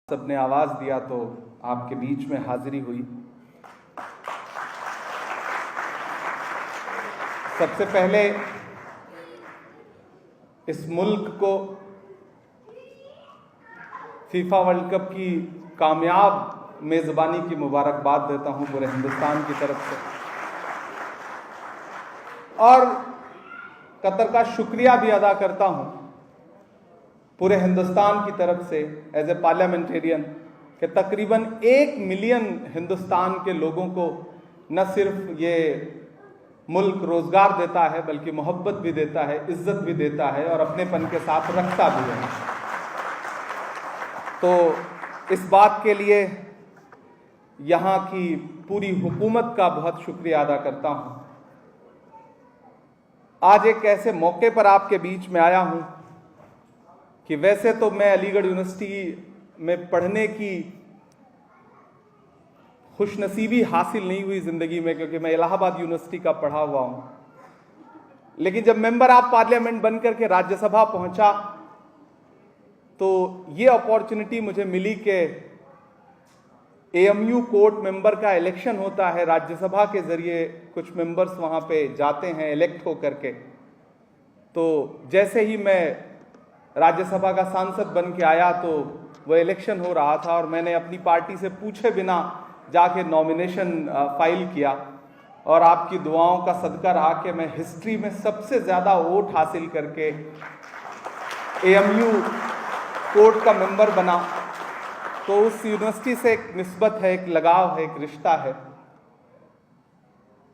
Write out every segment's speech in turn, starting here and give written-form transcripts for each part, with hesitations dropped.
सबने आवाज दिया तो आपके बीच में हाजिरी हुई। सबसे पहले इस मुल्क को फीफा वर्ल्ड कप की कामयाब मेज़बानी की मुबारकबाद देता हूं पूरे हिंदुस्तान की तरफ से, और कतर का शुक्रिया भी अदा करता हूं पूरे हिंदुस्तान की तरफ से एज ए पार्लियामेंटेरियन कि तकरीबन 1 मिलियन हिंदुस्तान के लोगों को न सिर्फ ये मुल्क रोजगार देता है बल्कि मोहब्बत भी देता है, इज्जत भी देता है और अपनेपन के साथ रखता भी है। तो इस बात के लिए यहाँ की पूरी हुकूमत का बहुत शुक्रिया अदा करता हूँ। आज एक ऐसे मौके पर आपके बीच में आया हूँ कि वैसे तो मैं अलीगढ़ यूनिवर्सिटी में पढ़ने की खुशनसीबी हासिल नहीं हुई ज़िंदगी में, क्योंकि मैं इलाहाबाद यूनिवर्सिटी का पढ़ा हुआ हूँ। लेकिन जब मेंबर ऑफ पार्लियामेंट बनकर के राज्यसभा पहुंचा तो ये अपॉर्चुनिटी मुझे मिली कि एएमयू कोर्ट मेंबर का इलेक्शन होता है, राज्यसभा के ज़रिए कुछ मेंबर्स वहाँ पे जाते हैं इलेक्ट होकर के। तो जैसे ही मैं राज्यसभा का सांसद बन के आया तो वो इलेक्शन हो रहा था और मैंने अपनी पार्टी से पूछे बिना जाके नॉमिनेशन फाइल किया, और आपकी दुआओं का सदका रहा कि मैं हिस्ट्री में सबसे ज़्यादा वोट हासिल करके एएमयू कोर्ट का मेंबर बना। तो उस यूनिवर्सिटी से एक निस्बत है, एक लगाव है, एक रिश्ता है।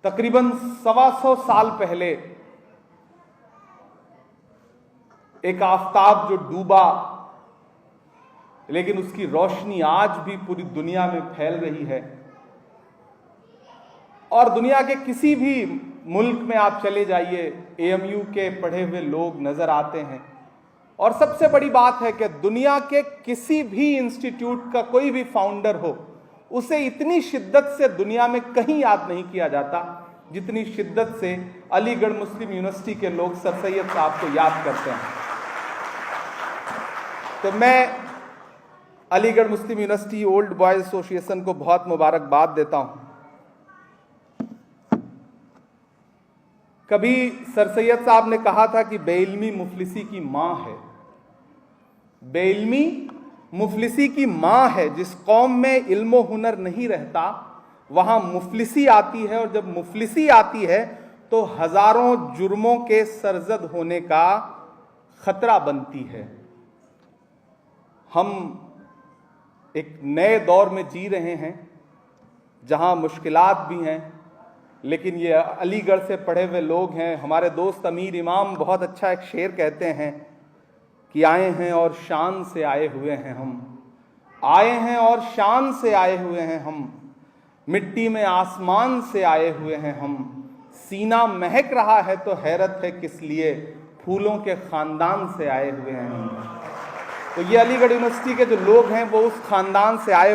तकरीबन 125 साल पहले एक आफताब जो डूबा, लेकिन उसकी रोशनी आज भी पूरी दुनिया में फैल रही है, और दुनिया के किसी भी मुल्क में आप चले जाइए एएमयू के पढ़े हुए लोग नजर आते हैं। और सबसे बड़ी बात है कि दुनिया के किसी भी इंस्टीट्यूट का कोई भी फाउंडर हो, उसे इतनी शिद्दत से दुनिया में कहीं याद नहीं किया जाता जितनी शिद्दत से अलीगढ़ मुस्लिम यूनिवर्सिटी के लोग सर सैयद साहब को याद करते हैं। तो मैं अलीगढ़ मुस्लिम यूनिवर्सिटी ओल्ड बॉयज एसोसिएशन को बहुत मुबारकबाद देता हूं। कभी सर सैयद साहब ने कहा था कि बेइल्मी मुफलिसी की मां है। बेइल्मी मुफलिसी की मां है। जिस कौम में इल्म हुनर नहीं रहता वहां मुफलिसी आती है, और जब मुफलिसी आती है तो हजारों जुर्मों के सरजद होने का खतरा बनती है। हम एक नए दौर में जी रहे हैं जहां मुश्किलात भी हैं, लेकिन ये अलीगढ़ से पढ़े हुए लोग हैं। हमारे दोस्त अमीर इमाम बहुत अच्छा एक शेर कहते हैं कि आए हैं और शान से आए हुए हैं हम, आए हैं और शान से आए हुए हैं हम, मिट्टी में आसमान से आए हुए हैं हम, सीना महक रहा है तो हैरत है किस लिए, फूलों के खानदान से आए हुए हैं हम। तो ये अलीगढ़ यूनिवर्सिटी के जो लोग हैं वो उस खानदान से आए